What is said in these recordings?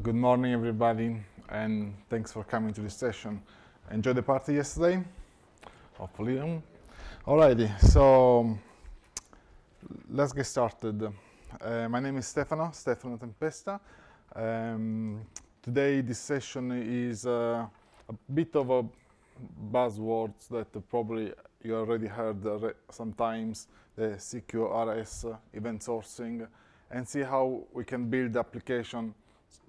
Good morning, everybody, and thanks for coming to this session. Enjoy the party yesterday? Hopefully. Alrighty, so let's get started. My name is Stefano Tempesta. Today, this session is a bit of a buzzwords that probably you already heard sometimes, the CQRS, event sourcing, and see how we can build application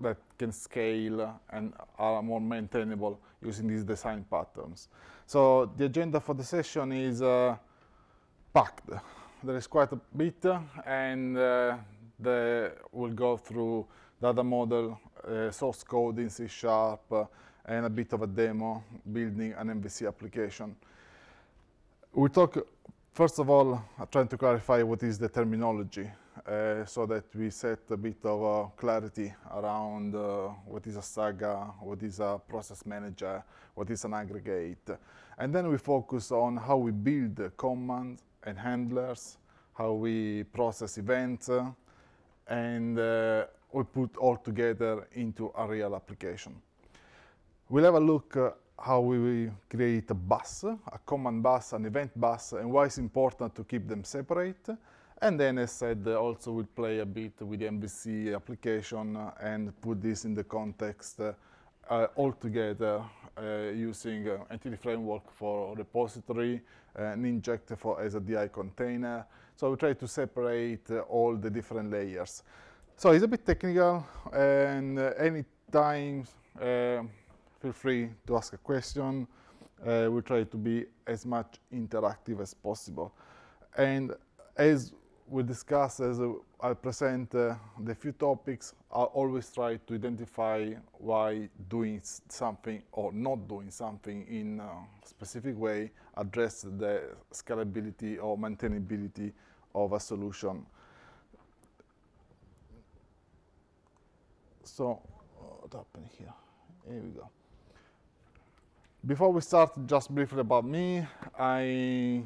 that can scale and are more maintainable using these design patterns. So the agenda for the session is packed. There is quite a bit, and we'll go through data model, source code in C#, and a bit of a demo building an MVC application. We'll talk, first of all, trying to clarify what is the terminology. So that we set a bit of clarity around what is a Saga, what is a process manager, what is an aggregate. And then we focus on how we build commands and handlers, how we process events, and we put all together into a real application. We'll have a look how we create a bus, a command bus, an event bus, and why it's important to keep them separate. And then, as said, also we'll play a bit with the MVC application and put this in the context all together using Entity Framework for repository, Ninject as a DI container. So we try to separate all the different layers. So it's a bit technical, and anytime feel free to ask a question. We'll try to be as much interactive as possible. And as we discuss, as I present the few topics, I'll always try to identify why doing something or not doing something in a specific way address the scalability or maintainability of a solution. So, what happened here? Here we go. Before we start, just briefly about me. I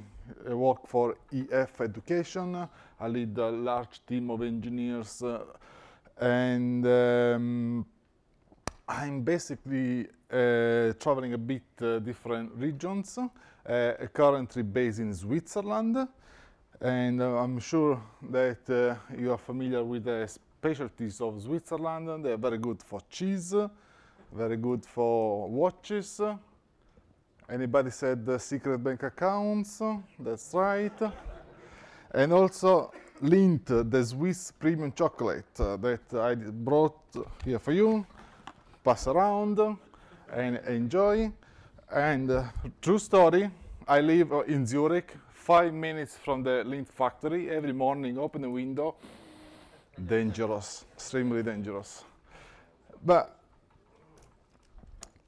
work for EF Education. I lead a large team of engineers, and I'm basically traveling a bit different regions, currently based in Switzerland, and I'm sure that you are familiar with the specialties of Switzerland. They're very good for cheese, very good for watches. Anybody said the secret bank accounts? That's right. And also Lindt, the Swiss premium chocolate that I brought here for you. Pass around and enjoy. And true story, I live in Zurich, 5 minutes from the Lindt factory. Every morning, open the window. Dangerous, extremely dangerous. But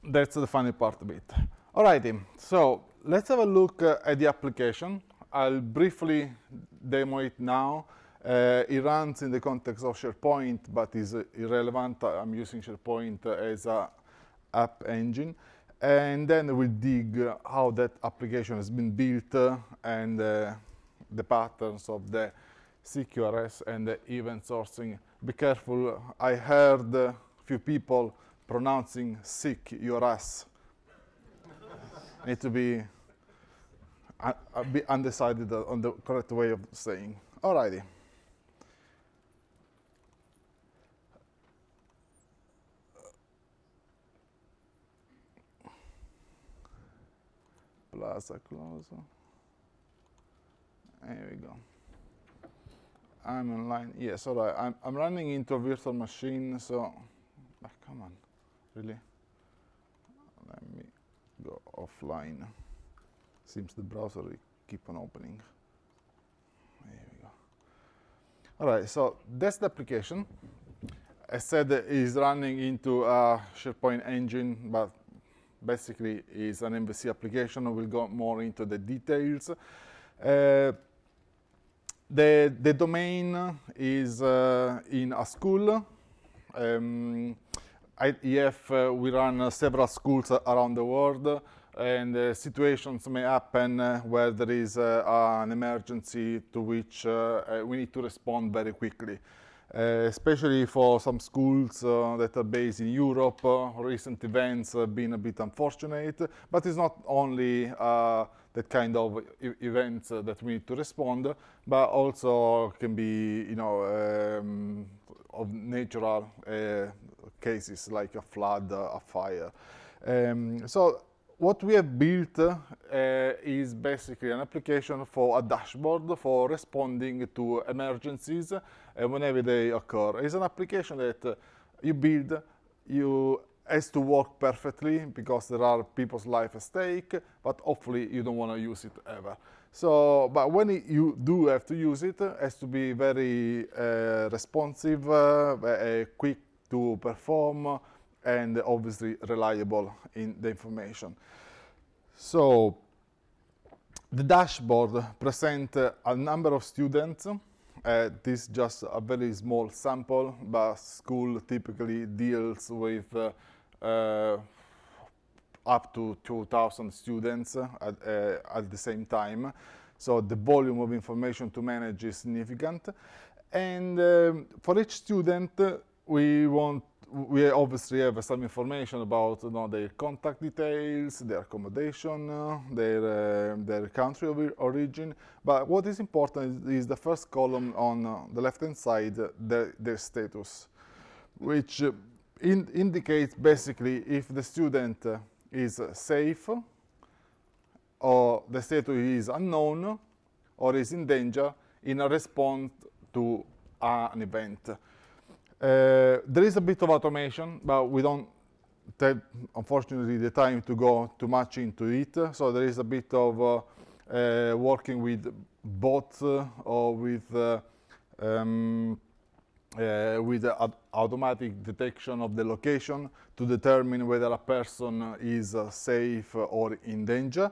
that's the funny part of it. Alrighty, so let's have a look at the application. I'll briefly demo it now. It runs in the context of SharePoint, but is irrelevant. I'm using SharePoint as an app engine. And then we'll dig how that application has been built and the patterns of the CQRS and the event sourcing. Be careful, I heard a few people pronouncing CQRS. Need to be undecided on the correct way of saying. Alrighty. Plaza closer. There we go. I'm online. Yes, alright. I'm running into a virtual machine, so come on, really? Let me go offline. Seems the browser will keep on opening. There we go. All right, so that's the application. As said, it is running into a SharePoint engine, but basically is an MVC application. We'll go more into the details. The domain is in a school. At EF, we run several schools around the world, and situations may happen where there is an emergency to which we need to respond very quickly. especially for some schools that are based in Europe. Recent events have been a bit unfortunate, but it's not only that kind of events that we need to respond, but also can be, you know, of natural cases like a flood, a fire. So what we have built is basically an application for a dashboard for responding to emergencies whenever they occur. It's an application that you build, has to work perfectly because there are people's life at stake, but hopefully you don't want to use it ever. So, but when you do have to use it, it has to be very responsive, quick to perform, and obviously reliable in the information. So the dashboard presents a number of students. This is just a very small sample, but school typically deals with up to 2,000 students at the same time. So the volume of information to manage is significant. And for each student, we obviously have some information about, you know, their contact details, their accommodation, their country of origin. But what is important is the first column on the left-hand side, their status, which indicates basically if the student is safe, or the status is unknown, or is in danger in a response to an event. There is a bit of automation, but we don't have, unfortunately, the time to go too much into it. So there is a bit of working with bots or with automatic detection of the location to determine whether a person is safe or in danger.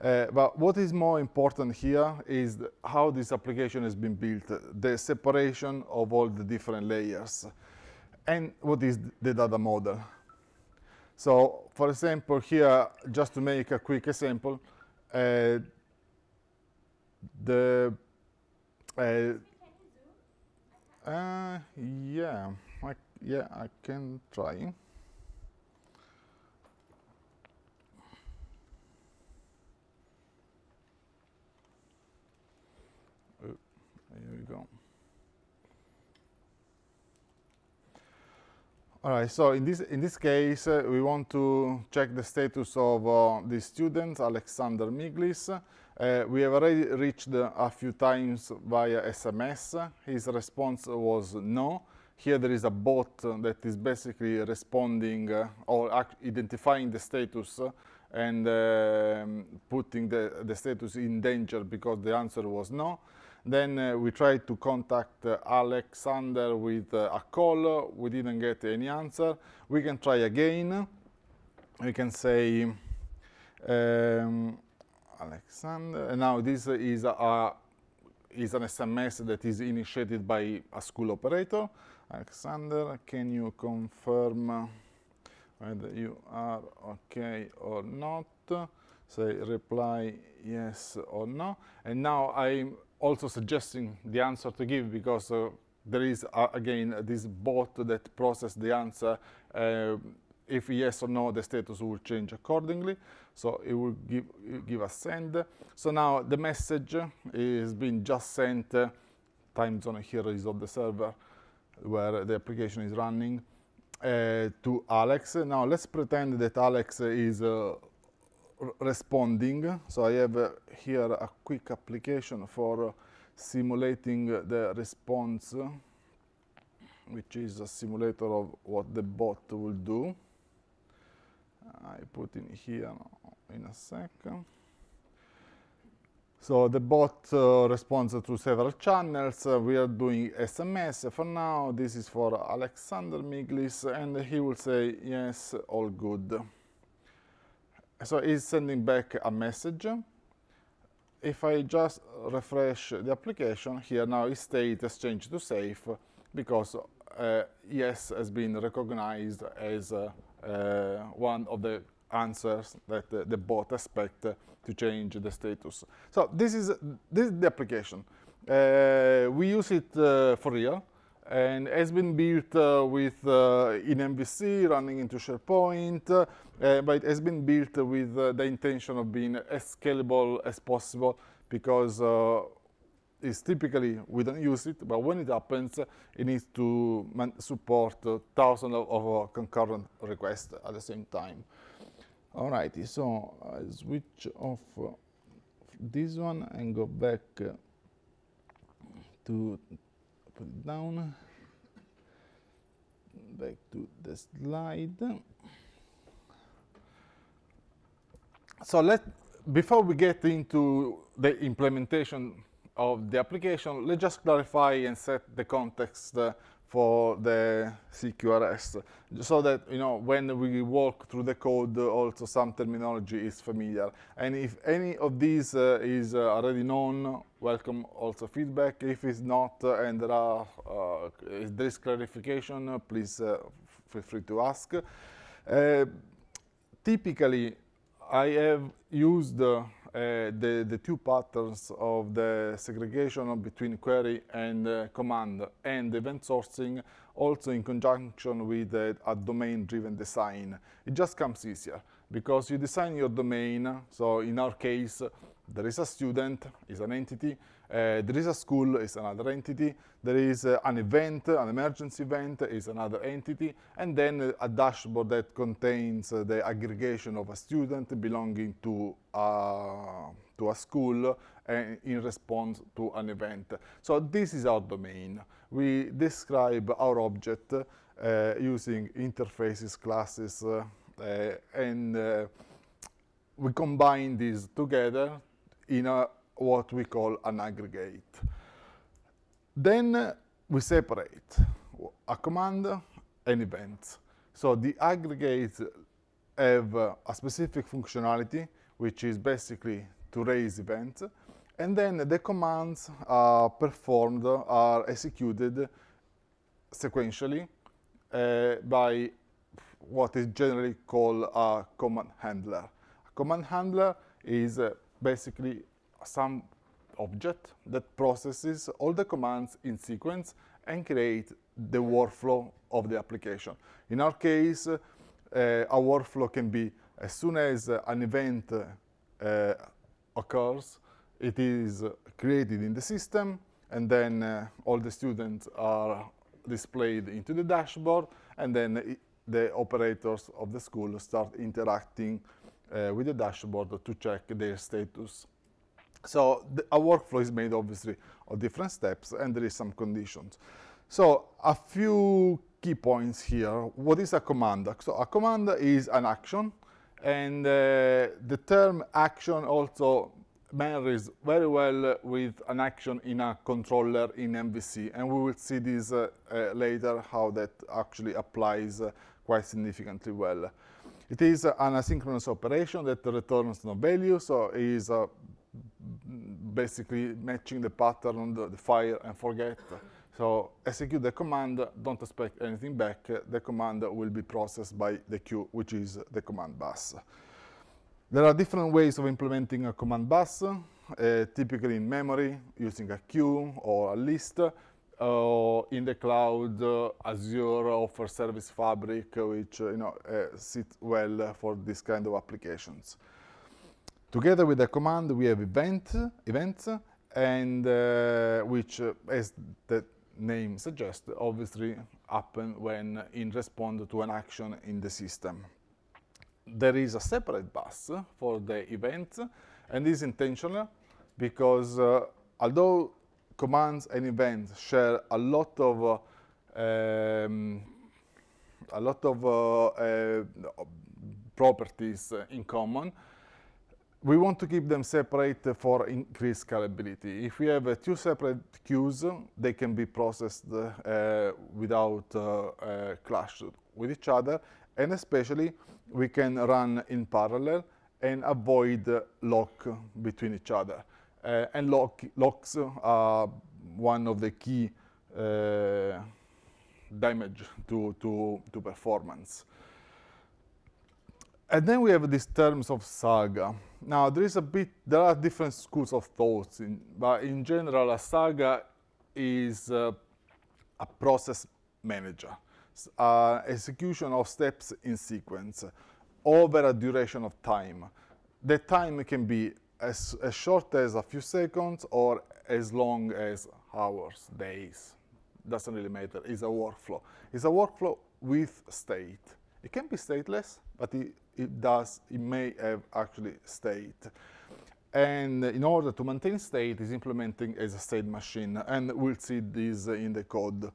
But what is more important here is how this application has been built, the separation of all the different layers, and what is the data model. So, for example, here, just to make a quick example, yeah, I can try. Here we go. All right, so in this case, we want to check the status of the student, Alexander Miglis. We have already reached a few times via SMS. His response was no. Here there is a bot that is basically responding or identifying the status and putting the status in danger because the answer was no. Then we tried to contact Alexander with a call. We didn't get any answer. We can try again. We can say Alexander. And now this is an SMS that is initiated by a school operator. Alexander, can you confirm whether you are okay or not? Say reply yes or no. And now I'm also suggesting the answer to give because there is again this bot that processes the answer. If yes or no, the status will change accordingly. So it will give a send. So now the message is being just sent. Time zone here is on the server where the application is running to Alex. Now let's pretend that Alex is responding. So I have here a quick application for simulating the response, which is a simulator of what the bot will do. I put in here in a second. So the bot responds to several channels. We are doing SMS for now. This is for Alexander Miglis, and he will say yes, all good. So he's sending back a message. If I just refresh the application here, now his state has changed to safe because yes has been recognized as one of the answers that the bot expects to change the status. So this is the application. We use it for real. and has been built in MVC, running into SharePoint, but it has been built with the intention of being as scalable as possible, because it's typically, we don't use it, but when it happens, it needs to support thousands of concurrent requests at the same time. Alrighty, so I switch off this one and go back to put it down, back to the slide. So before we get into the implementation of the application, let's just clarify and set the context for the CQRS, so that when we walk through the code, also some terminology is familiar. And if any of these is already known, welcome also feedback. If it's not, and if there is clarification, please feel free to ask. Typically, I have used the two patterns of the segregation between query and command and event sourcing, also in conjunction with a domain-driven design. It just comes easier because you design your domain. So in our case, there is a student, is an entity. There is a school, is another entity. There is an event, an emergency event, is another entity. And then a dashboard that contains the aggregation of a student belonging to a school in response to an event. So this is our domain. We describe our object using interfaces, classes, and we combine these together in what we call an aggregate. Then we separate a command and event. So the aggregates have a specific functionality, which is basically to raise events, and then the commands are performed, are executed sequentially by what is generally called a command handler. A command handler is basically some object that processes all the commands in sequence and create the workflow of the application. In our case, a workflow can be as soon as an event occurs, it is created in the system, and then all the students are displayed into the dashboard, and then the operators of the school start interacting with the dashboard to check their status. So a workflow is made, obviously, of different steps, and there is some conditions. So a few key points here. What is a command? So a command is an action, and the term action also marries very well with an action in a controller in MVC, and we will see this later, how that actually applies quite significantly well. It is an asynchronous operation that returns no value, so it is basically matching the pattern on the fire and forget. So execute the command, don't expect anything back. The command will be processed by the queue, which is the command bus. There are different ways of implementing a command bus, typically in memory, using a queue or a list, or in the cloud, Azure offers Service Fabric, which sits well for this kind of applications. Together with the command, we have events, and which, as the name suggests, obviously happen when in response to an action in the system. There is a separate bus for the events, and this is intentional because although commands and events share a lot of properties in common, we want to keep them separate for increased scalability. If we have two separate queues, they can be processed without clash with each other, and especially we can run in parallel and avoid lock between each other. And locks are one of the key damage to performance. And then we have these terms of saga. Now there are different schools of thoughts, but in general a saga is a process manager, execution of steps in sequence over a duration of time. The time can be as short as a few seconds or as long as hours, days. Doesn't really matter. It's a workflow. It's a workflow with state. It can be stateless, but it may have actually state. And in order to maintain state, is implementing as a state machine, and we'll see this in the code.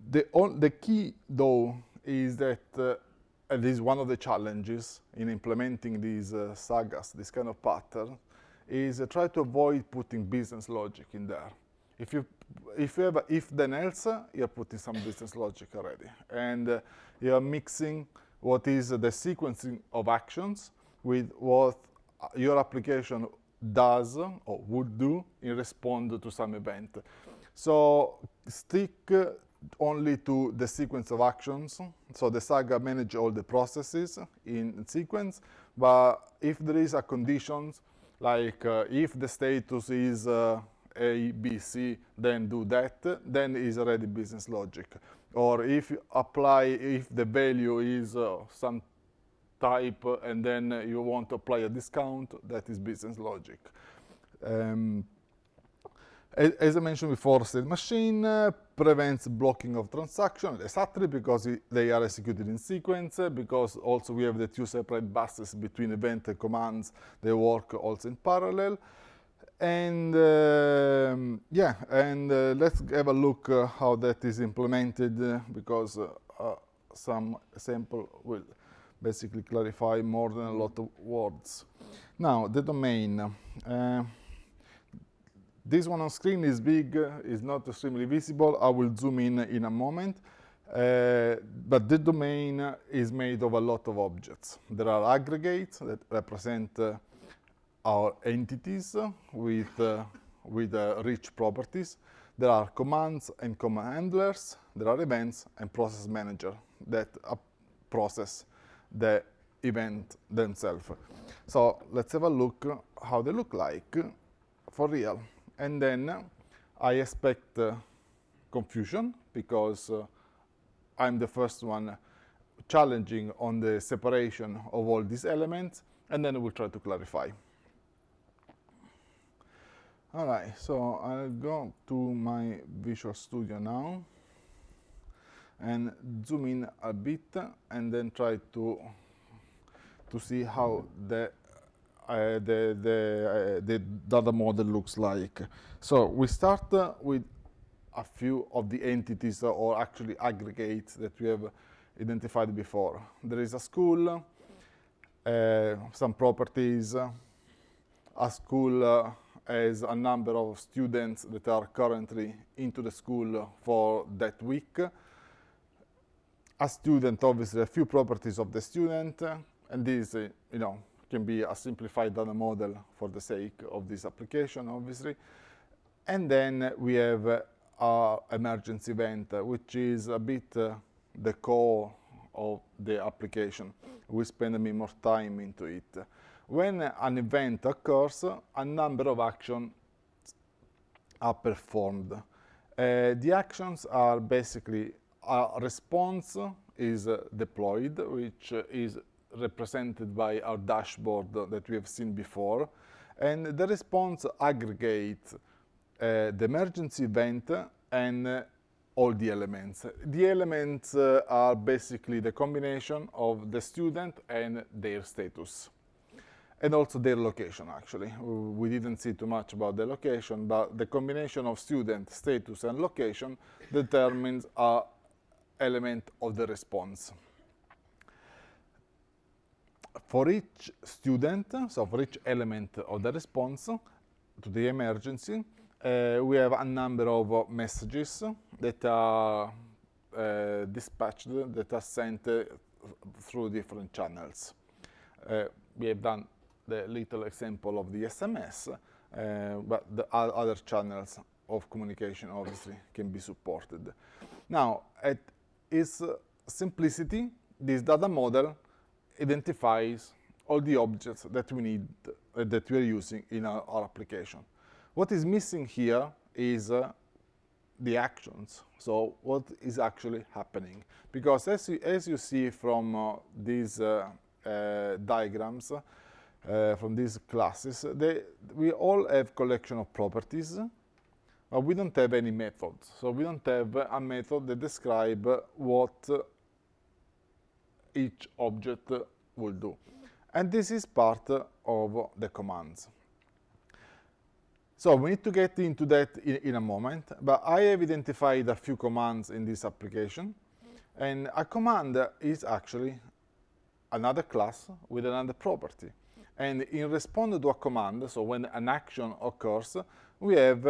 The key, though, is that and this is one of the challenges in implementing these sagas, this kind of pattern, is try to avoid putting business logic in there. If you have a if then else, you're putting some business logic already, and you're mixing what is the sequencing of actions with what your application does or would do in response to some event. So stick only to the sequence of actions. So the saga manages all the processes in sequence, but if there is a condition, like if the status is A, B, C, then do that, then is already business logic. Or if you apply, if the value is some type and then you want to apply a discount, that is business logic. As I mentioned before, state machine prevents blocking of transactions, exactly because they are executed in sequence, because also we have the two separate buses between event and commands. They work also in parallel. And let's have a look how that is implemented, because some sample will basically clarify more than a lot of words. Now, the domain. This one on screen is big, is not extremely visible. I will zoom in a moment. But the domain is made of a lot of objects. There are aggregates that represent our entities with rich properties. There are commands and command handlers. There are events and process manager that process the event themselves. So let's have a look how they look like for real. And then I expect confusion, because I'm the first one challenging on the separation of all these elements, and then we'll try to clarify. All right, so I'll go to my Visual Studio now and zoom in a bit, and then try to see how the data model looks like. So we start with a few of the entities, or actually aggregates, that we have identified before. There is a school, some properties. A school has a number of students that are currently into the school for that week. A student, obviously, a few properties of the student, and this, can be a simplified data model for the sake of this application, obviously. And then we have our emergency event, which is a bit the core of the application. We spend a bit more time into it. When an event occurs, a number of actions are performed. The actions are basically a response is deployed, which is represented by our dashboard that we have seen before, and the response aggregates the emergency event and all the elements. The elements are basically the combination of the student and their status, and also their location, actually. We didn't see too much about the location, but the combination of student, status, and location determines an element of the response. For each student, so for each element of the response to the emergency, we have a number of messages that are dispatched, that are sent through different channels. We have done the little example of the SMS, but the other channels of communication, obviously, can be supported. Now, at its simplicity, this data model identifies all the objects that we need, that we are using in our application. What is missing here is the actions. So what is actually happening? Because as you see from these diagrams, from these classes, we all have collection of properties, but we don't have any methods. So we don't have a method that describes what each object will do. And this is part of the commands. So we need to get into that in a moment, but I have identified a few commands in this application. And a command is actually another class with another property. And in response to a command, so when an action occurs, we have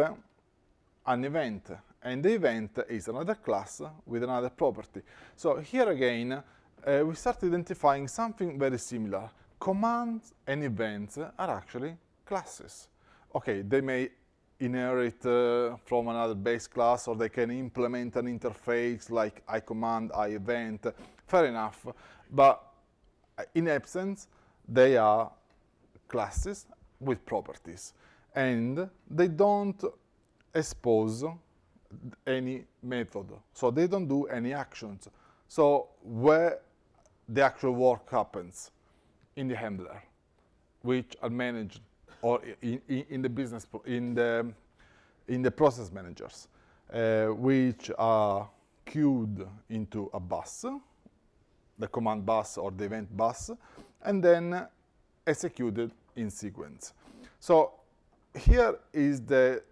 an event. And the event is another class with another property. So here again, we start identifying something very similar. Commands and events are actually classes. Okay, they may inherit from another base class, or they can implement an interface like iCommand, iEvent, fair enough. But in essence, they are classes with properties. And they don't expose any method. So they don't do any actions. So where the actual work happens? In the handler, which are managed, or in the business, in the process managers, which are queued into a bus, the command bus or the event bus, and then executed in sequence. So here is the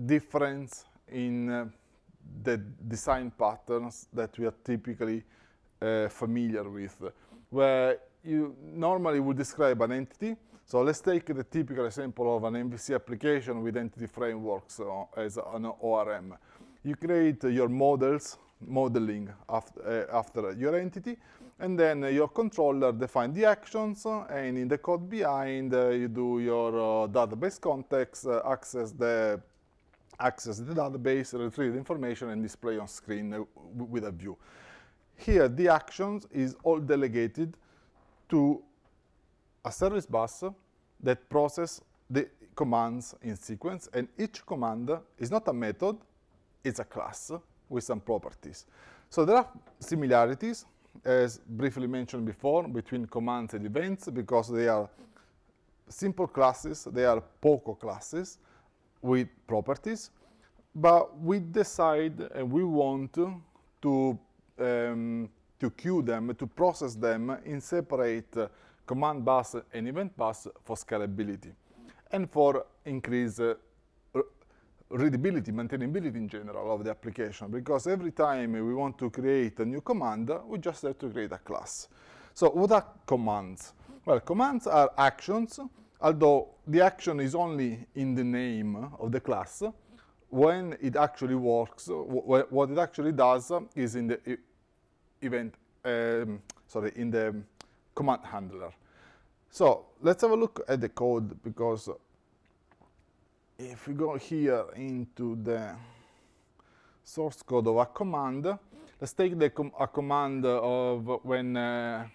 difference in the design patterns that we are typically familiar with, where you normally would describe an entity. So let's take the typical example of an MVC application with entity frameworks as an ORM. You create your modeling after your entity, and then your controller defines the actions, and in the code behind you do your database context, access the database, retrieve the information, and display on screen with a view. Here, the actions is all delegated to a service bus that processes the commands in sequence, and each command is not a method, it's a class with some properties. So there are similarities, as briefly mentioned before, between commands and events, because they are simple classes, they are POCO classes with properties, but we decide and we want to queue them, to process them in separate command bus and event bus for scalability and for increased readability, maintainability in general of the application, because every time we want to create a new command, we just have to create a class. So what are commands? Well, commands are actions, although the action is only in the name of the class. When it actually works, what it actually does is in the event, in the command handler. So let's have a look at the code, because if we go here into the source code of a command, let's take a command of when an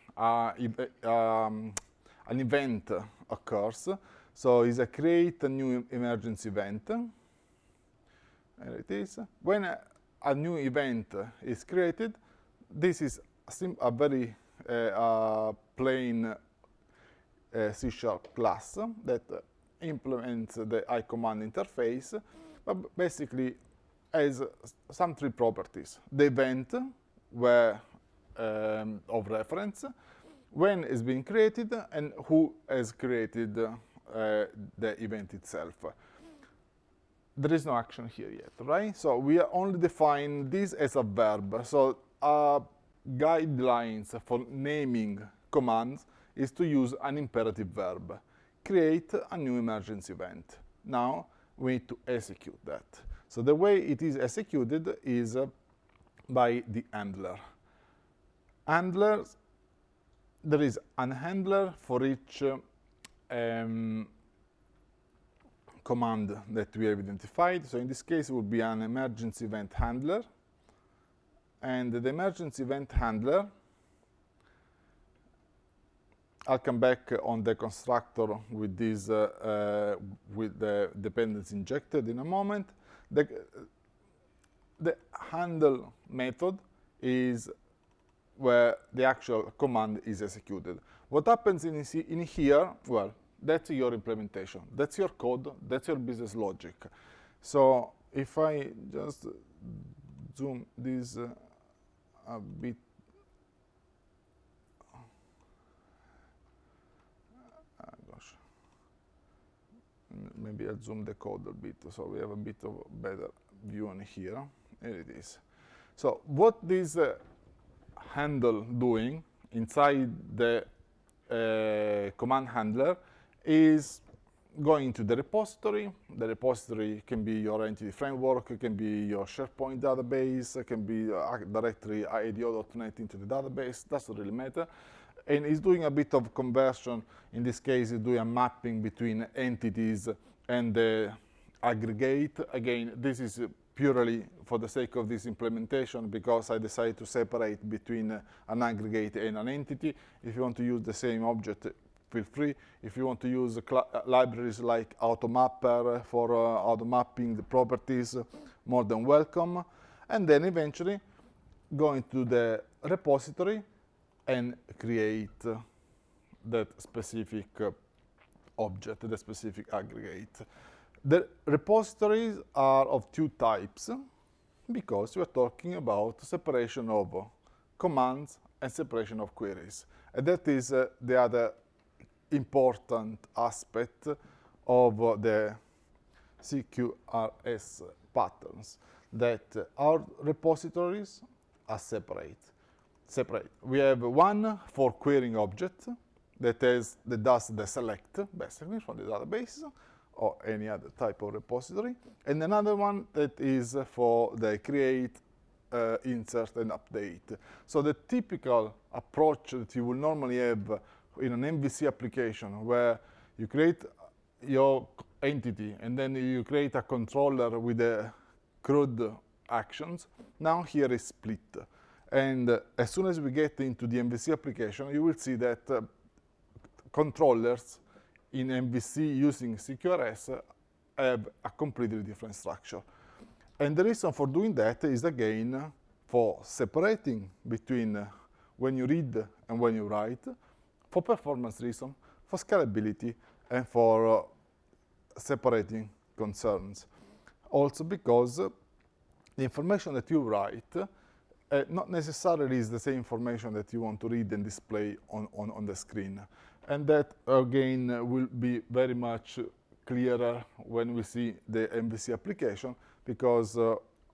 event occurs. So it's a create a new emergency event. There it is. When a new event is created, this is a very plain C# class that implements the iCommand interface, but basically has some three properties. The event of reference, when it's being created, and who has created the event itself. There is no action here yet, right? So we are only define this as a verb. So guidelines for naming commands is to use an imperative verb. Create a new emergency event. Now we need to execute that. So the way it is executed is by the handler. Handlers, there is an handler for each command that we have identified. So in this case, it would be an emergency event handler. And the emergency event handler, I'll come back on the constructor with this, with the dependency injected in a moment. the handle method is where the actual command is executed. What happens in here, well, that's your implementation. That's your code. That's your business logic. So if I just zoom this a bit, gosh, maybe I'll zoom the code a bit so we have a bit of a better view on here. Here it is. So what this handle doing inside the command handler is going to the repository. The repository can be your entity framework, it can be your SharePoint database, it can be directly IDO.NET into the database, doesn't really matter. And it's doing a bit of conversion. In this case, it's doing a mapping between entities and the aggregate. Again, this is purely for the sake of this implementation because I decided to separate between an aggregate and an entity. If you want to use the same object, feel free. If you want to use libraries like AutoMapper for auto-mapping the properties, more than welcome. And then eventually go into the repository and create that specific object, the specific aggregate. The repositories are of two types because we are talking about separation of commands and separation of queries. And that is the other important aspect of the CQRS patterns, that our repositories are separate. We have one for querying object that does the select, basically, from the database or any other type of repository, and another one that is for the create, insert, and update. So the typical approach that you will normally have in an MVC application, where you create your entity and then you create a controller with the CRUD actions, now here is split. And as soon as we get into the MVC application, you will see that controllers in MVC using CQRS have a completely different structure. And the reason for doing that is, again, for separating between when you read and when you write, for performance reason, for scalability, and for separating concerns. Also because the information that you write not necessarily is the same information that you want to read and display on the screen. And that, again, will be very much clearer when we see the MVC application, because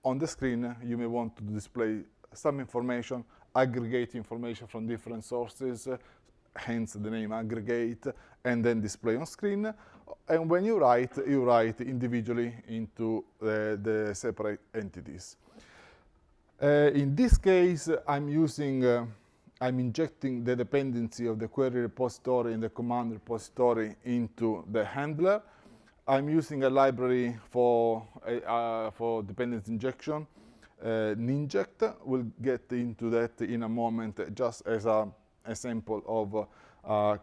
on the screen you may want to display some information, aggregate information from different sources, hence the name aggregate, and then display on screen. And when you write individually into the separate entities. In this case, I'm injecting the dependency of the query repository and the command repository into the handler. I'm using a library for dependency injection, Ninject. We'll get into that in a moment, just as a sample of a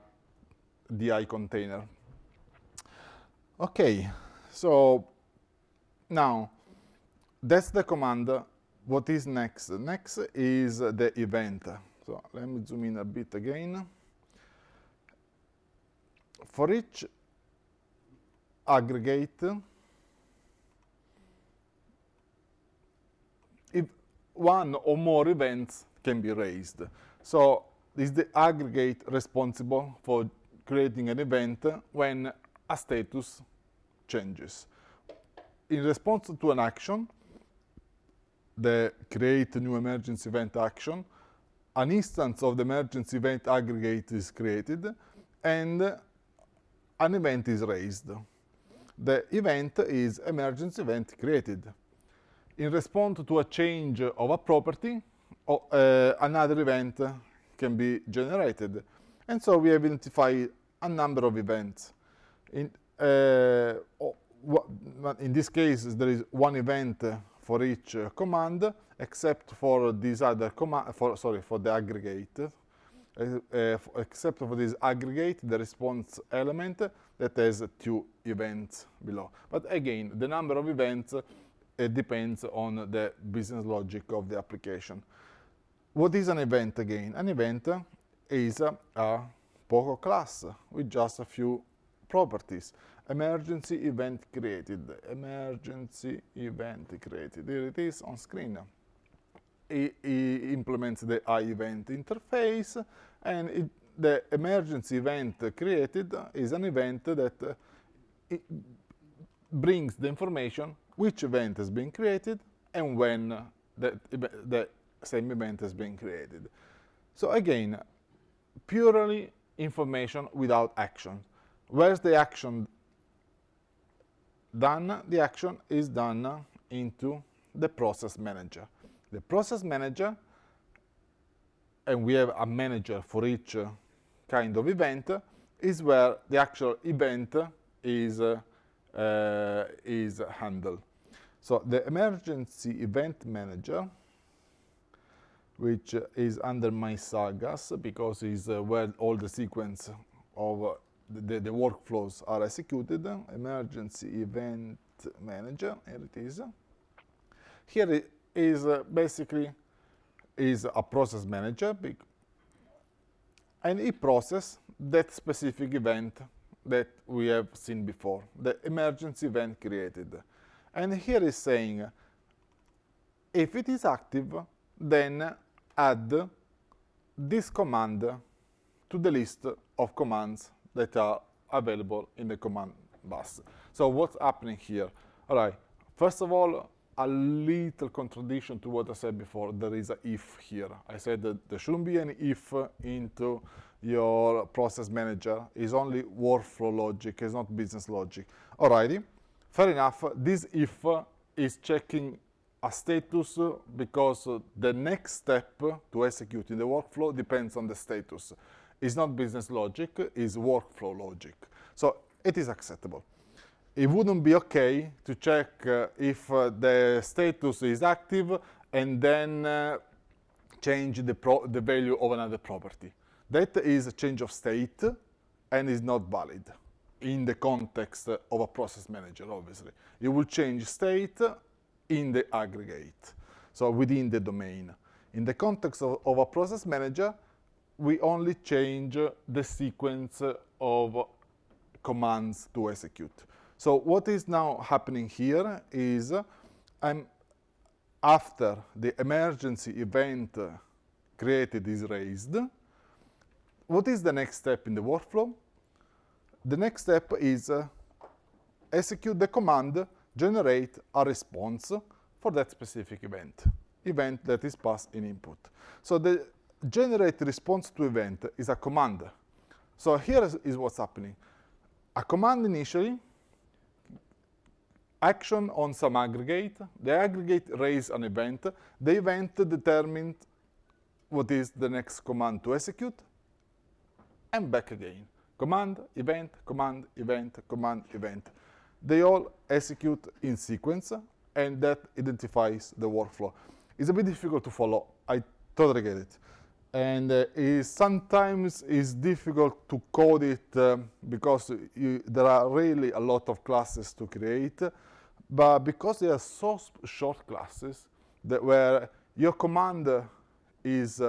DI container. Okay, so now that's the command. What is next? Next is the event. So let me zoom in a bit again. For each aggregate, if one or more events can be raised. So is the aggregate responsible for creating an event when a status changes? In response to an action, the create new emergency event action, an instance of the emergency event aggregate is created and an event is raised. The event is emergency event created. In response to a change of a property, another event can be generated. And so we identify a number of events. In this case, there is one event for each command, except for this other command, for the aggregate. Except for this aggregate, the response element that has two events below. But again, the number of events it depends on the business logic of the application. What is an event again? An event is a POCO class with just a few properties. Emergency event created. Emergency event created. Here it is on screen. It implements the iEvent interface, and the emergency event created is an event that it brings the information which event has been created and when the same event has been created. So again, purely information without action. Where's the action done? The action is done into the process manager. The process manager, and we have a manager for each kind of event, is where the actual event is handled. So the emergency event manager, which is under my sagas because is where all the sequence of the workflows are executed. Emergency event manager, here it is. Here it is basically is a process manager, and it processes that specific event that we have seen before, the emergency event created. And here is saying, if it is active, then add this command to the list of commands that are available in the command bus. So what's happening here? All right, first of all, a little contradiction to what I said before. There is a if here. I said that there shouldn't be any if into your process manager. It's only workflow logic, it's not business logic. Alrighty, fair enough. This if is checking a status because the next step to execute in the workflow depends on the status. It's not business logic, it's workflow logic. So it is acceptable. It wouldn't be okay to check if the status is active and then change the value of another property. That is a change of state and is not valid in the context of a process manager, obviously. You will change state in the aggregate, so within the domain. In the context of a process manager, we only change the sequence of commands to execute. So what is now happening here is after the emergency event created is raised, what is the next step in the workflow? The next step is execute the command, generate a response for that specific event that is passed in input. So the generate response to event is a command. So here is what's happening. A command initially, action on some aggregate, the aggregate raise an event, the event determined what is the next command to execute, and back again. Command, event, command, event, command, event. They all execute in sequence, and that identifies the workflow. It's a bit difficult to follow, I totally get it. And sometimes it's difficult to code it because there are really a lot of classes to create, but because they are so short classes that where your command is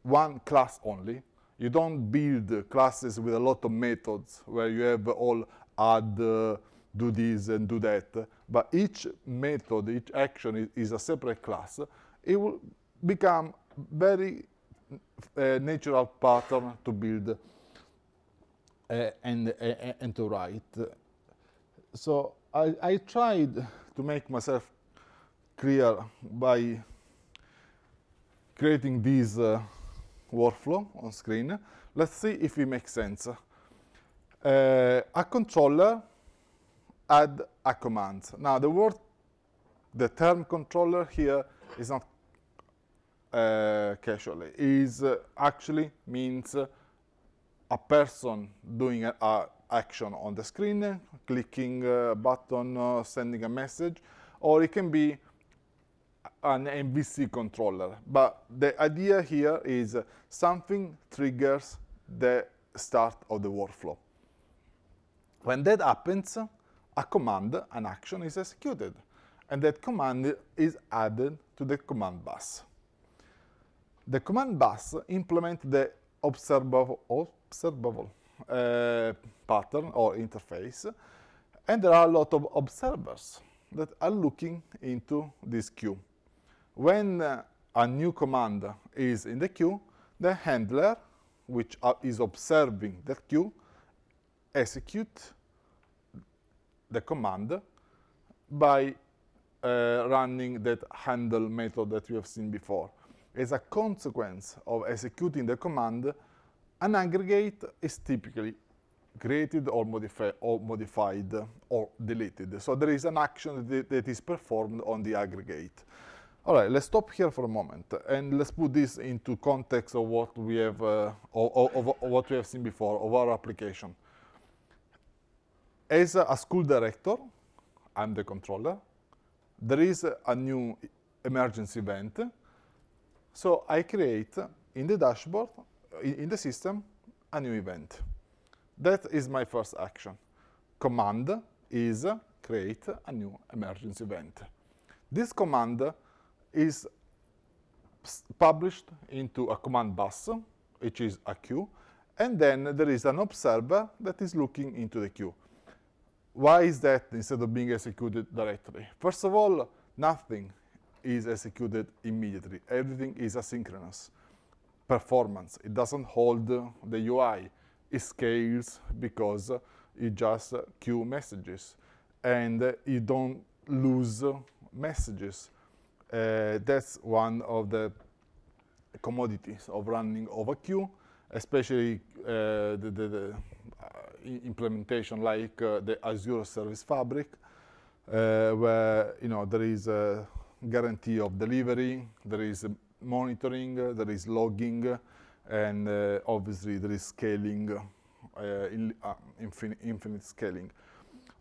one class only, you don't build classes with a lot of methods where you have all add, do this and do that, but each method, each action is a separate class. It will become very natural pattern to build and to write. So I tried to make myself clear by creating this workflow on screen. Let's see if it makes sense. A controller add a command. Now the term controller here is not casually. Is actually means a person doing an action on the screen, clicking a button, sending a message, or it can be an MVC controller. But the idea here is something triggers the start of the workflow. When that happens, a command, an action is executed. and that command is added to the command bus. The command bus implements the observable pattern or interface, and there are a lot of observers that are looking into this queue. When a new command is in the queue, the handler, which is observing that queue, execute the command by running that handle method that we have seen before. As a consequence of executing the command, an aggregate is typically created or modified or deleted. So there is an action that is performed on the aggregate. All right, let's stop here for a moment and let's put this into context of what we have, what we have seen before of our application. As a school director, I'm the controller. There is a new emergency event. So I create in the dashboard, in the system, a new event. That is my first action. Command is create a new emergency event. This command is published into a command bus, which is a queue, and then there is an observer that is looking into the queue. Why is that instead of being executed directly? First of all, nothing is executed immediately. Everything is asynchronous. Performance, it doesn't hold the UI. It scales because it just queue messages, and you don't lose messages. That's one of the commodities of running over queue, especially the implementation like the Azure Service Fabric, where there is a guarantee of delivery, there is monitoring, there is logging, and obviously there is scaling, infinite scaling.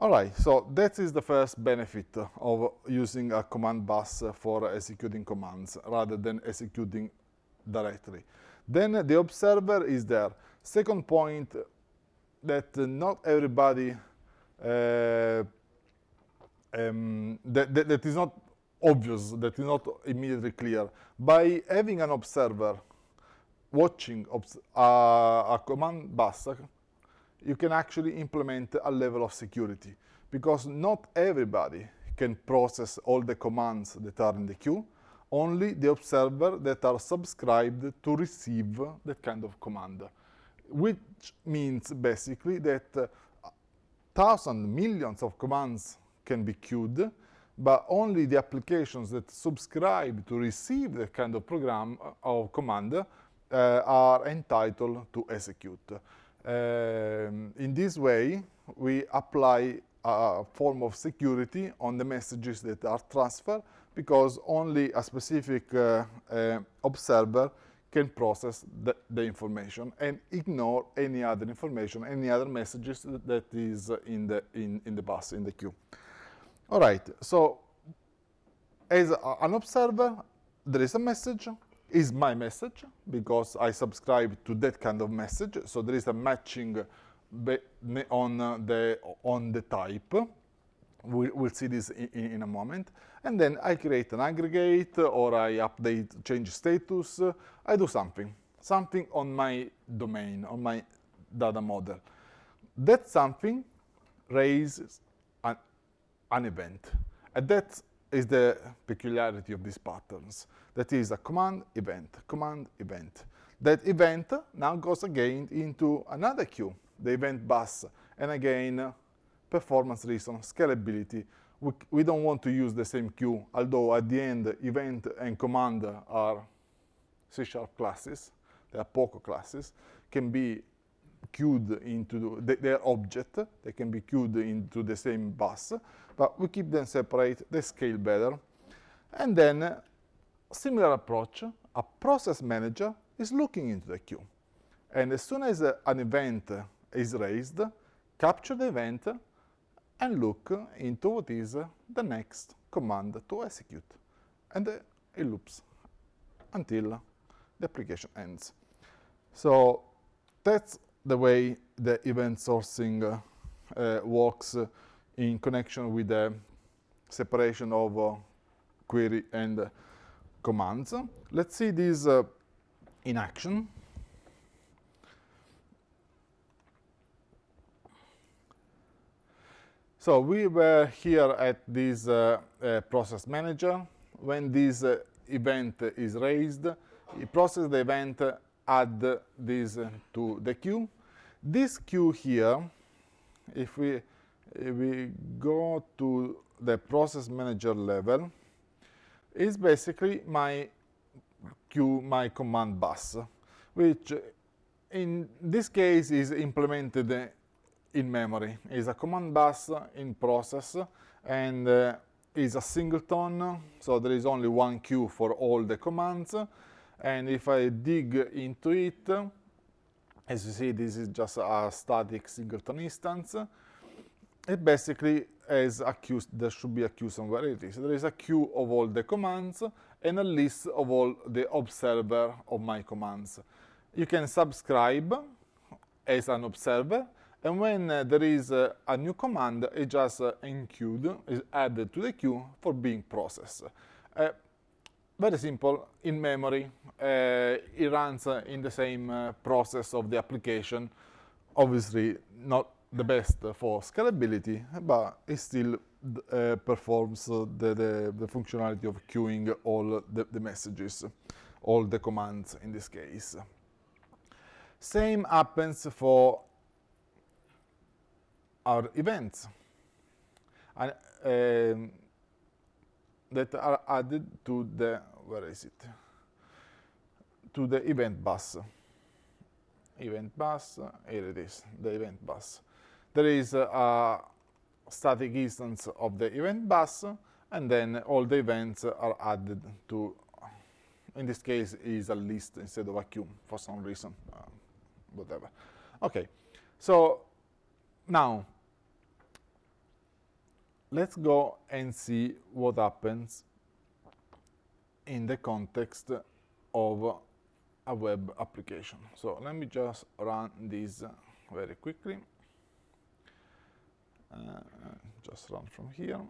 All right, so that is the first benefit of using a command bus for executing commands rather than executing directly. Then the observer is there. Second point, that not everybody, that is not obvious, that is not immediately clear. By having an observer watching a command bus, you can actually implement a level of security, because not everybody can process all the commands that are in the queue, only the observer that are subscribed to receive that kind of command, which means basically that thousands, millions of commands can be queued, but only the applications that subscribe to receive that kind of command are entitled to execute. In this way, we apply a form of security on the messages that are transferred, because only a specific observer can process the information and ignore any other information, any other messages that is in the bus, in the queue. All right, so as an observer, there is a message, is my message, because I subscribe to that kind of message, so there is a matching on the type. We'll see this in a moment. And then I create an aggregate, or I update, change status, I do something on my domain, on my data model. That something raises an event. And that is the peculiarity of these patterns. That is a command event, command event. That event now goes again into another queue, the event bus, and again, performance reason, scalability. We don't want to use the same queue, although at the end, event and command are C# classes, they are POCO classes, can be queued into their object, they can be queued into the same bus, but we keep them separate, they scale better. And then, similar approach, a process manager is looking into the queue. And as soon as an event is raised, capture the event and look into what is the next command to execute. And it loops until the application ends. So that's the way the event sourcing works in connection with the separation of query and commands. Let's see this in action. So we were here at this process manager. When this event is raised, it processes the event, add this to the queue. This queue here, if we go to the process manager level, is basically my queue, my command bus, which in this case is implemented in memory. Is a command bus in process, and is a singleton, so there is only one queue for all the commands. And if I dig into it, as you see, this is just a static singleton instance. It basically has a queue. There should be a queue somewhere. It is. There is a queue of all the commands and a list of all the observer of my commands. You can subscribe as an observer, and when there is a new command, it just enqueued, is added to the queue for being processed. Very simple, in memory. It runs in the same process of the application. Obviously, not the best for scalability, but it still performs the functionality of queuing all the messages, all the commands in this case. Same happens for our events that are added to the, where is it? To the event bus. Event bus, here it is, the event bus. There is a static instance of the event bus, and then all the events are added to, in this case, is a list instead of a queue for some reason, whatever. Okay, so now let's go and see what happens in the context of a web application. So let me just run this very quickly. Just run from here.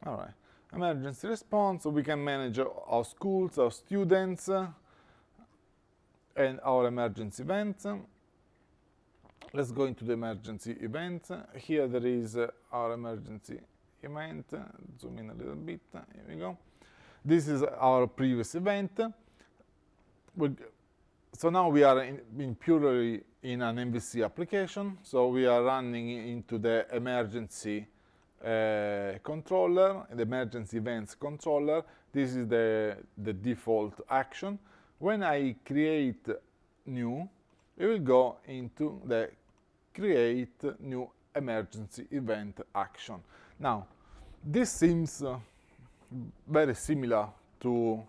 All right. Emergency response, so we can manage our schools, our students, and our emergency events. Let's go into the emergency event. Here there is our emergency event. Zoom in a little bit. Here we go. This is our previous event. So now we are purely in an MVC application. So we are running into the emergency controller, the emergency events controller. This is the default action. When I create new, we will go into the create new emergency event action. Now, this seems very similar to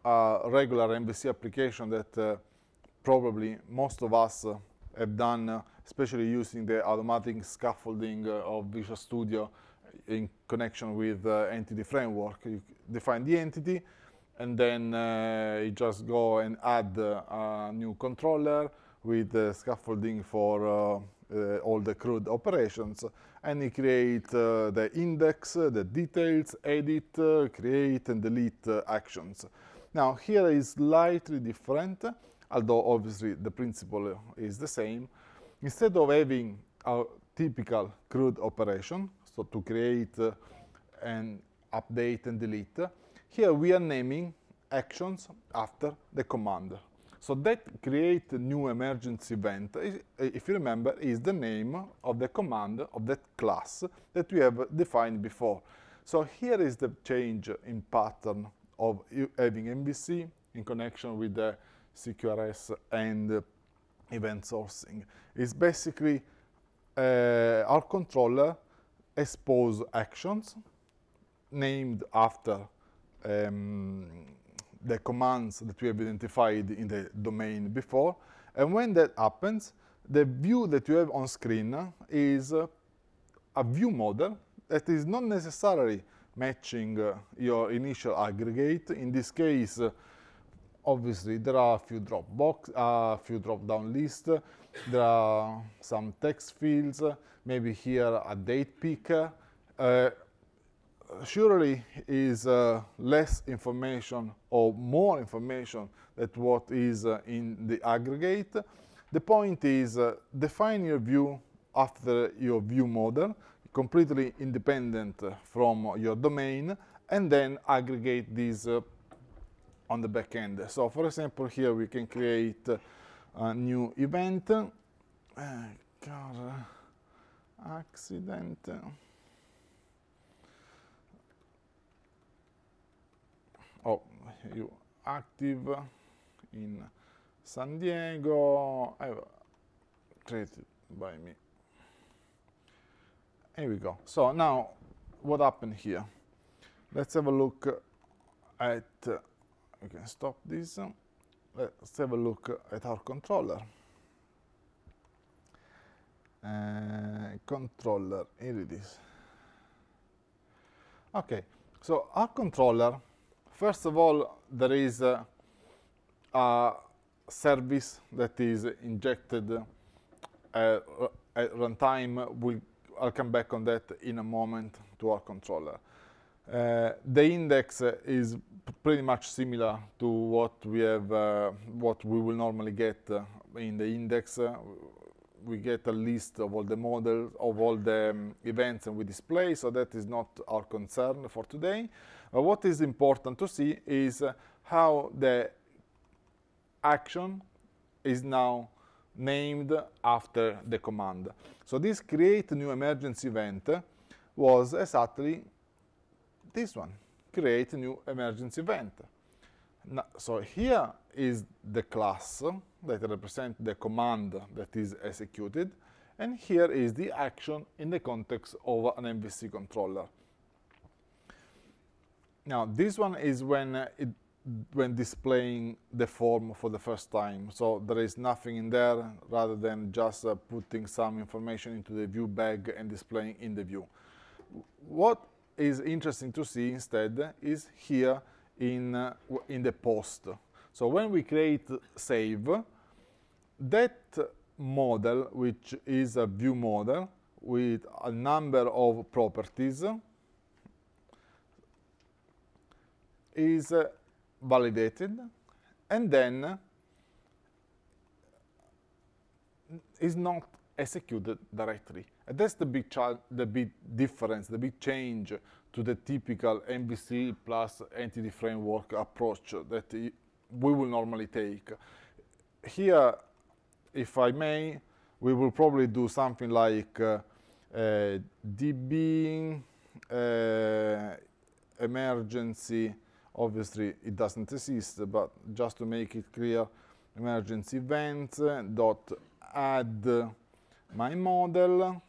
a regular MVC application that probably most of us have done, especially using the automatic scaffolding of Visual Studio in connection with entity framework. You define the entity, and then you just go and add a new controller with scaffolding for all the CRUD operations, and you create the index, the details, edit, create, and delete actions. Now, here is slightly different, although obviously the principle is the same. Instead of having a typical CRUD operation, so to create and update and delete, here we are naming actions after the command. So that create a new emergency event, if you remember, is the name of the command of that class that we have defined before. So here is the change in pattern of having MVC in connection with the CQRS and event sourcing. It's basically our controller expose actions named after the commands that we have identified in the domain before. And when that happens, the view that you have on screen is a view model that is not necessarily matching your initial aggregate. In this case, obviously there are a few drop-down lists. There are some text fields, maybe here a date picker. Surely is less information or more information than what is in the aggregate. The point is define your view after your view model, completely independent from your domain, and then aggregate these on the back end. So for example, here we can create a new event. Car accident. Oh, you active in San Diego, created by me. Here we go. So now, what happened here? Let's have a look at, we can stop this. Let's have a look at our controller. Controller, here it is. Okay, so our controller, first of all, there is a service that is injected at runtime. I'll come back on that in a moment to our controller. The index is pretty much similar to what we have, what we will normally get in the index. We get a list of all the models, of all the events, and we display, so that is not our concern for today. What is important to see is how the action is now named after the command. So this create new emergency event was exactly this one, create new emergency event. Now, so here is the class that represents the command that is executed, and here is the action in the context of an MVC controller. Now this one is when displaying the form for the first time, so there is nothing in there rather than just putting some information into the view bag and displaying in the view. What is interesting to see instead is here in the post. So when we create save, that model, which is a view model with a number of properties, is validated and then is not executed directly. And that's the big difference, the big change to the typical MVC plus entity framework approach that we will normally take. Here, if I may, we will probably do something like DB emergency. Obviously, it doesn't exist, but just to make it clear, emergency event dot add my model,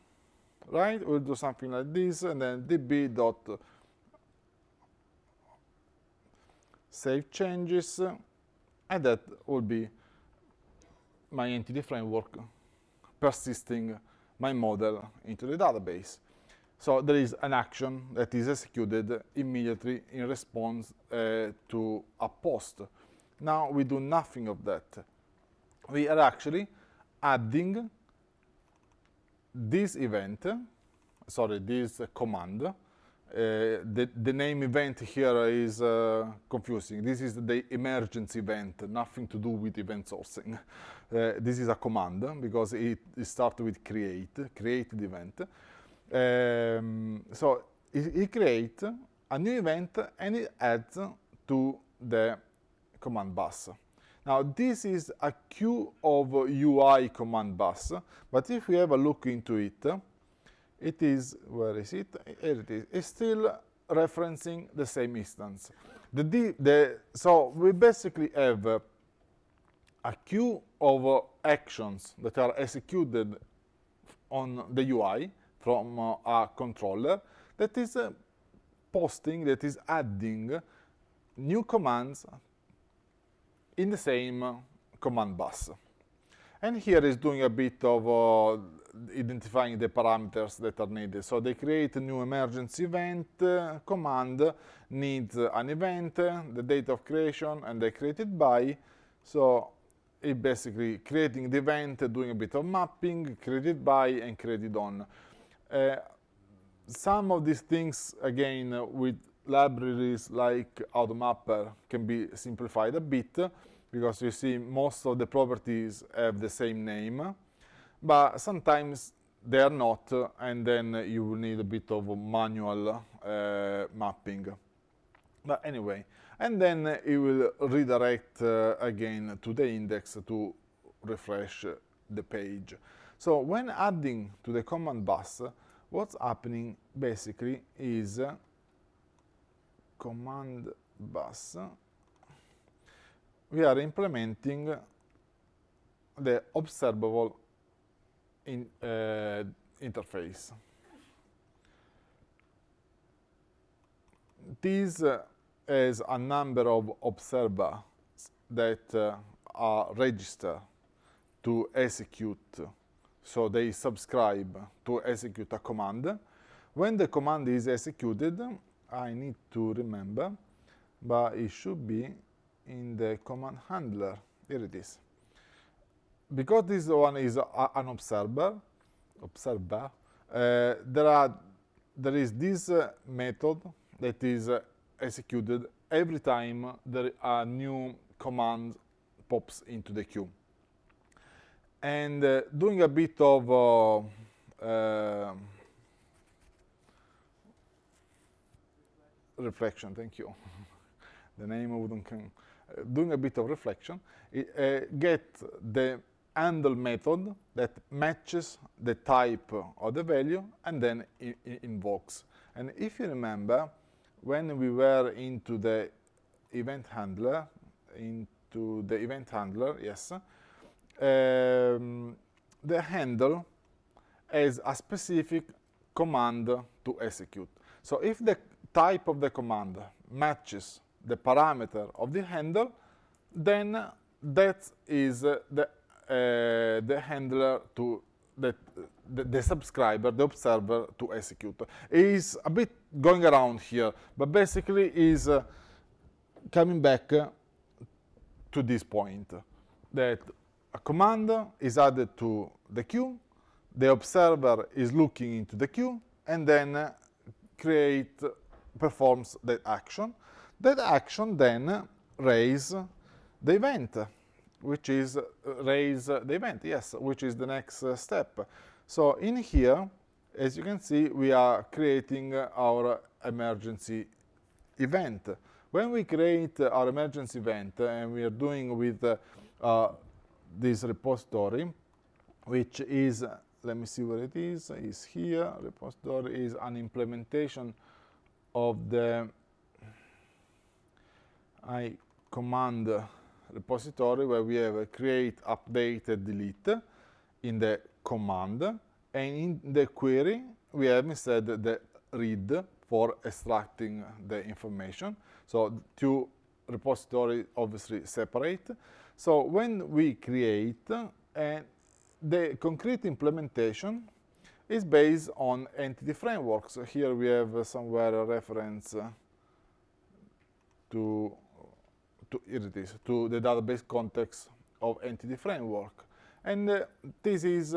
right? We'll do something like this, and then db dot save changes, and that will be my entity framework persisting my model into the database. So there is an action that is executed immediately in response to a post. Now we do nothing of that. We are actually adding this event, sorry, this command. The name event here is confusing. This is the emergency event, nothing to do with event sourcing. This is a command because it starts with create the event. So it creates a new event and it adds to the command bus. Now this is a queue of UI command bus, but if we have a look into it, it is, where is it? Here it is. It's still referencing the same instance. So we basically have a queue of actions that are executed on the UI from a controller that is posting, that is adding new commands in the same command bus. And here is doing a bit of identifying the parameters that are needed. So they create a new emergency event command, needs an event, the date of creation, and they created by. So it basically creating the event, doing a bit of mapping, created by, and created on. Some of these things, again, with libraries like AutoMapper can be simplified a bit, because you see most of the properties have the same name, but sometimes they are not, and then you will need a bit of manual mapping. But anyway, and then it will redirect again to the index to refresh the page. So when adding to the command bus, what's happening basically is command bus, we are implementing the observable interface. This has a number of observers that are registered to execute, so they subscribe to execute a command. When the command is executed, I need to remember, but it should be in the command handler. Here it is. Because this one is an observer, there is this method that is executed every time a new command pops into the queue. And doing a bit of reflection, thank you. The name wouldn't come. Doing a bit of reflection, get the handle method that matches the type of the value and then invokes. And if you remember, when we were into the event handler, yes, the handle has a specific command to execute. So if the type of the command matches the parameter of the handle, then that is the handler to the subscriber, the observer, to execute. It is a bit going around here, but basically is coming back to this point, that a command is added to the queue, the observer is looking into the queue, and then performs that action. That action then raise the event, which is which is the next step. So in here, as you can see, we are creating our emergency event. When we create our emergency event, and we are doing with this repository, which is, let me see where it is here. Repository is an implementation of the command repository, where we have a create, update, and delete in the command, and in the query we have instead the read for extracting the information. So two repositories obviously separate. So when we create, the concrete implementation is based on entity frameworks. So here we have somewhere a reference to the database context of entity framework. And this is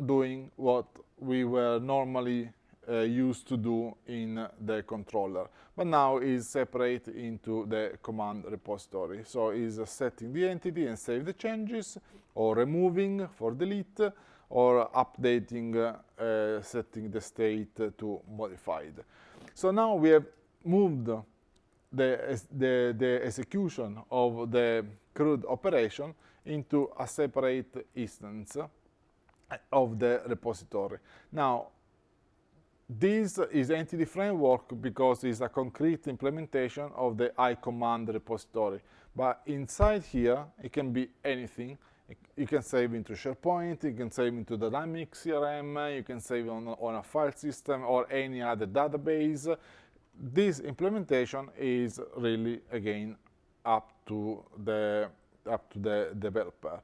doing what we were normally used to do in the controller, but now is separate into the command repository. So is setting the entity and save the changes, or removing for delete, or updating, setting the state to modified. So now we have moved the execution of the CRUD operation into a separate instance of the repository. Now, this is entity framework because it's a concrete implementation of the iCommand repository. But inside here, it can be anything. You can save into SharePoint, you can save into Dynamic CRM, you can save on a file system or any other database. This implementation is really, again, up to the developer.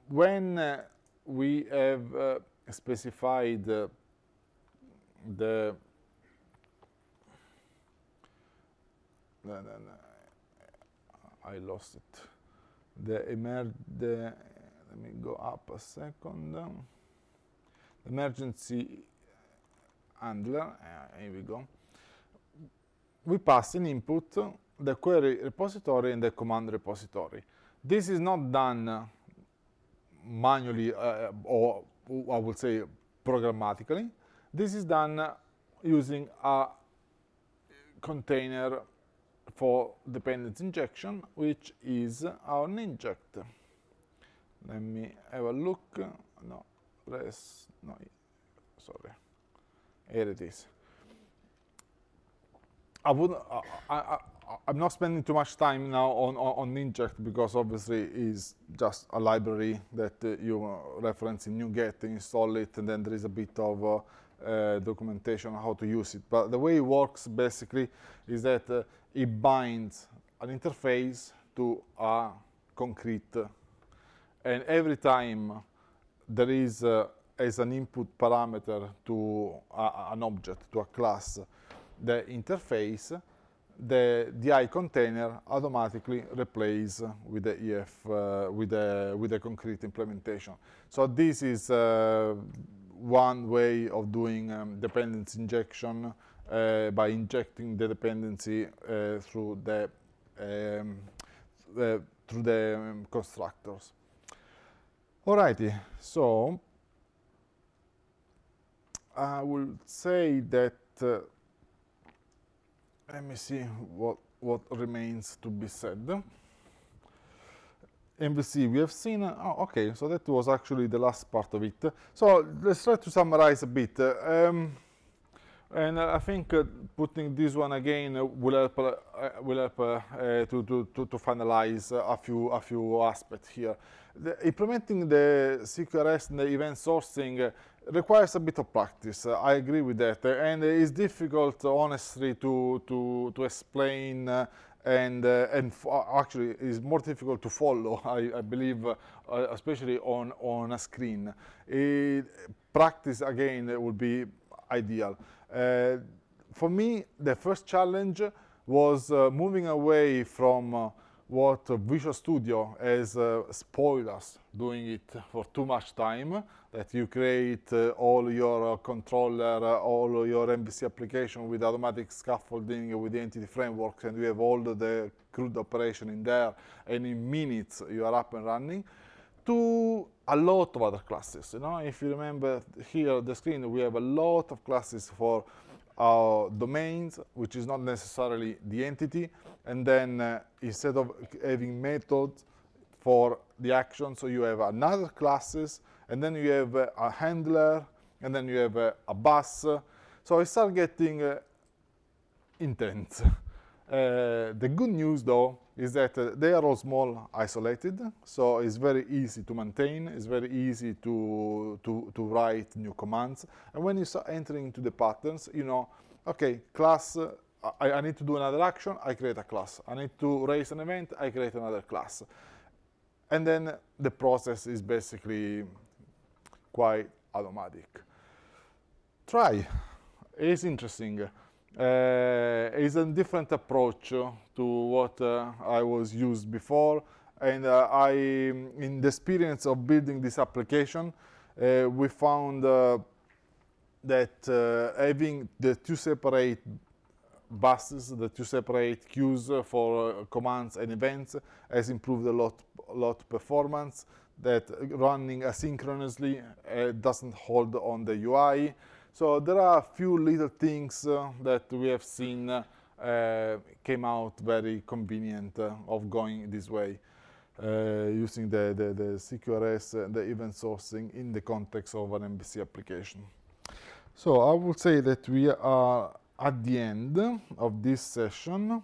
When we have specified the I lost it. Let me go up a second. The emergency handler, here we go. We pass in input the query repository and the command repository. This is not done manually or I would say programmatically. This is done using a container for dependency injection, which is our inject. Let me have a look. No, sorry. Here it is. I'm not spending too much time now on inject because obviously it's just a library that you reference in NuGet, install it, and then there is a bit of documentation on how to use it. But the way it works basically is that it binds an interface to a concrete, and every time there is as an input parameter to an object, to a class, the interface, the DI container automatically replaces with the EF with the concrete implementation. So this is one way of doing dependency injection by injecting the dependency through the constructors. Alrighty, so I will say that. Let me see what remains to be said. MVC, we have seen, oh, okay, so that was actually the last part of it. So let's try to summarize a bit. And I think putting this one again will help to finalize a few aspects here. Implementing the CQRS and the event sourcing requires a bit of practice. I agree with that, and it's difficult, honestly, to explain. Actually, it's more difficult to follow. I believe, especially on a screen. Practice again would be ideal. For me, the first challenge was moving away from what Visual Studio has spoiled us, doing it for too much time, that you create all your controller, all your MVC application with automatic scaffolding, with the entity frameworks, and you have all the CRUD operation in there, and in minutes you are up and running, to a lot of other classes. You know, if you remember here on the screen, we have a lot of classes for our domains, which is not necessarily the entity, and then instead of having methods for the action, so you have another classes, and then you have a handler, and then you have a bus. So it starts getting intense. The good news, though, is that they are all small, isolated, so it's very easy to maintain, it's very easy to write new commands. And when you start entering into the patterns, you know, okay, class, I need to do another action, I create a class. I need to raise an event, I create another class. And then the process is basically quite automatic. Try. It's interesting. It's a different approach to what I was used before, and in the experience of building this application, we found that having the two separate buses, the two separate queues for commands and events has improved a lot performance, that running asynchronously doesn't hold on the UI. So there are a few little things that we have seen came out very convenient of going this way, using the CQRS, the event sourcing in the context of an MVC application. So I would say that we are at the end of this session.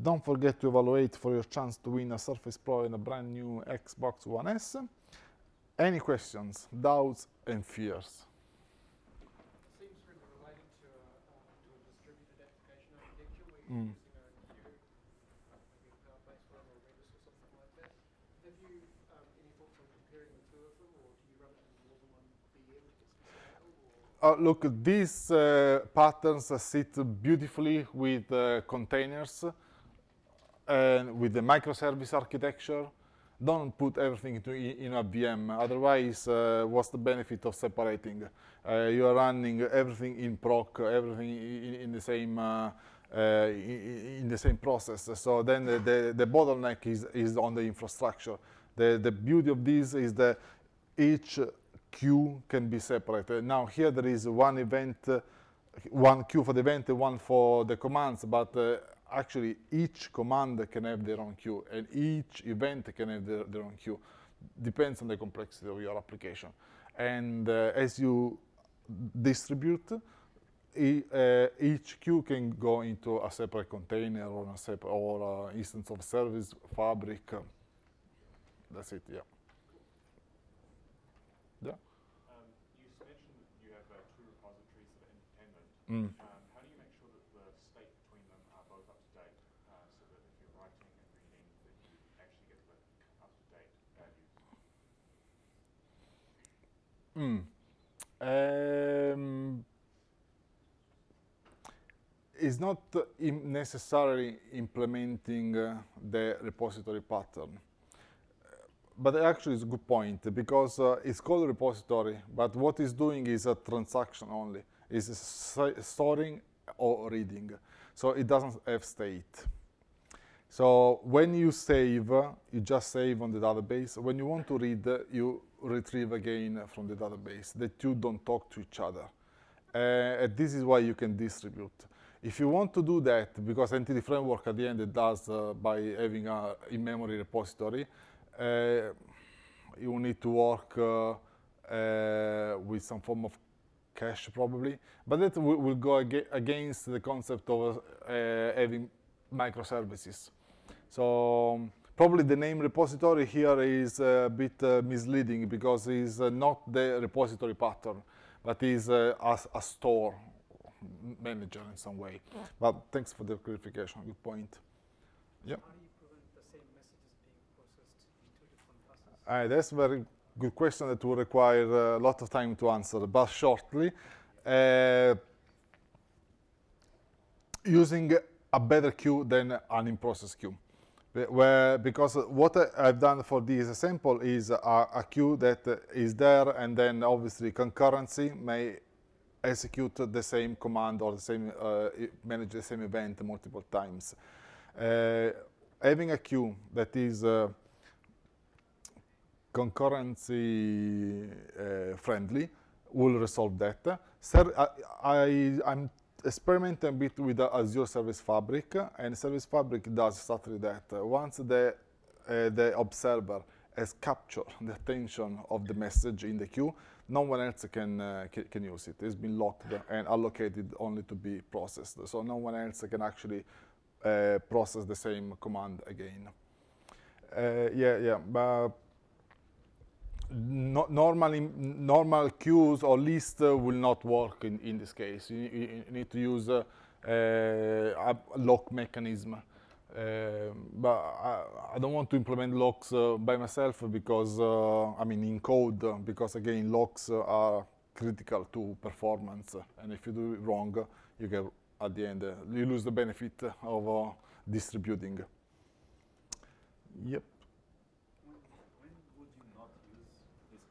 Don't forget to evaluate for your chance to win a Surface Pro and a brand new Xbox One S. Any questions, doubts, and fears? Using a queue, maybe a cloud-based one or Redis or something like that. Have you be able to scale? Look, these patterns sit beautifully with containers and with the microservice architecture. Don't put everything in a VM, otherwise what's the benefit of separating? You are running everything in proc, everything in the same in the same process. So then the bottleneck is on the infrastructure. The beauty of this is that each queue can be separated. Now here there is one event, one queue for the event, one for the commands, but actually each command can have their own queue and each event can have their own queue. Depends on the complexity of your application. And as you distribute, each queue can go into a separate container or a separate or instance of service fabric. That's it, yeah. Yeah. You mentioned that you have two repositories that are independent. Mm. How do you make sure that the state between them are both up to date, so that if you're writing and reading, that you actually get the up to date values? It's not necessarily implementing the repository pattern. But actually it's a good point, because it's called repository, but what it's doing is a transaction only. It's storing or reading. So it doesn't have state. So when you save, you just save on the database. When you want to read, you retrieve again from the database. The two don't talk to each other. And this is why you can distribute. If you want to do that, because Entity Framework at the end it does by having a in-memory repository, you need to work with some form of cache probably, but that will go against the concept of having microservices. So probably the name repository here is a bit misleading, because it's not the repository pattern, but is a store manager in some way. But thanks for the clarification, good point. Yep. How do you prevent the same messages being processed in two different buses? That's a very good question that will require a lot of time to answer, but shortly. Using a better queue than an in-process queue. Because what I've done for this example is a queue that is there, and then obviously concurrency may execute the same command or the same manage the same event multiple times. Having a queue that is concurrency friendly will resolve that. I'm experimenting a bit with the Azure Service Fabric, and Service Fabric does exactly that. Once the observer has captured the attention of the message in the queue, no one else can use it. It's been locked and allocated only to be processed. So no one else can actually process the same command again. But normal queues or lists will not work in this case. You need to use a lock mechanism. But I don't want to implement locks by myself, because I mean in code, because again locks are critical to performance, and if you do it wrong, you get at the end you lose the benefit of distributing. Yep. When would you not use this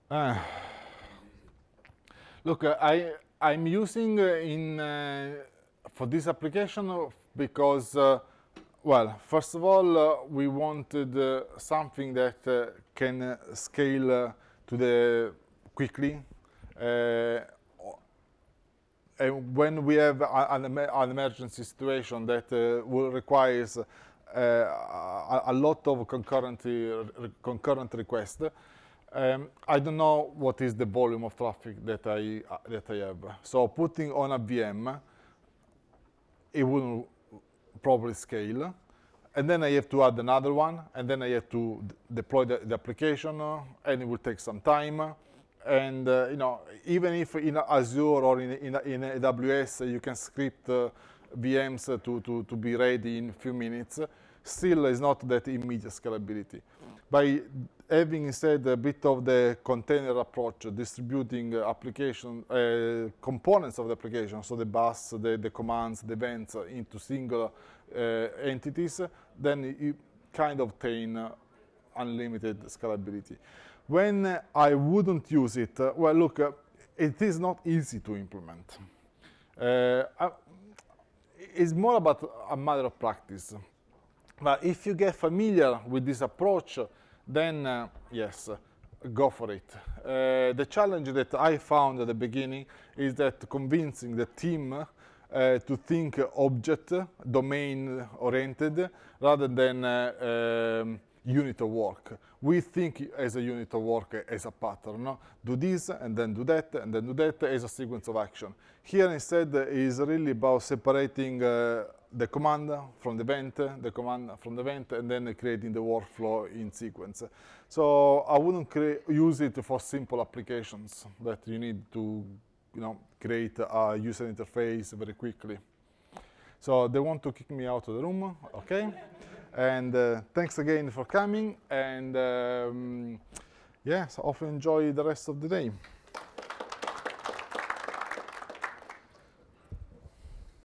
pattern? Look, I'm using for this application because, well, first of all, we wanted something that can scale to the quickly. And when we have an emergency situation that will requires a lot of concurrent requests, I don't know what is the volume of traffic that I have. So putting on a VM, it will probably scale, and then I have to add another one, and then I have to deploy the application, and it will take some time. And you know, even if in Azure or in AWS you can script VMs to be ready in a few minutes, still is not that immediate scalability. By having instead a bit of the container approach, distributing application components of the application, so the bus, the commands, the events into single entities, then you kind of obtain unlimited scalability. When I wouldn't use it, well, look, it is not easy to implement. It's more about a matter of practice. But if you get familiar with this approach, then yes, go for it. The challenge that I found at the beginning is that convincing the team to think object, domain-oriented, rather than unit of work. We think as a unit of work as a pattern. No? Do this, and then do that, and then do that as a sequence of action. Here instead is really about separating the command from the event, the command from the event, and then creating the workflow in sequence. So I wouldn't use it for simple applications that you need to create a user interface very quickly. So they want to kick me out of the room, okay? And thanks again for coming, and yes, I hope you enjoy the rest of the day.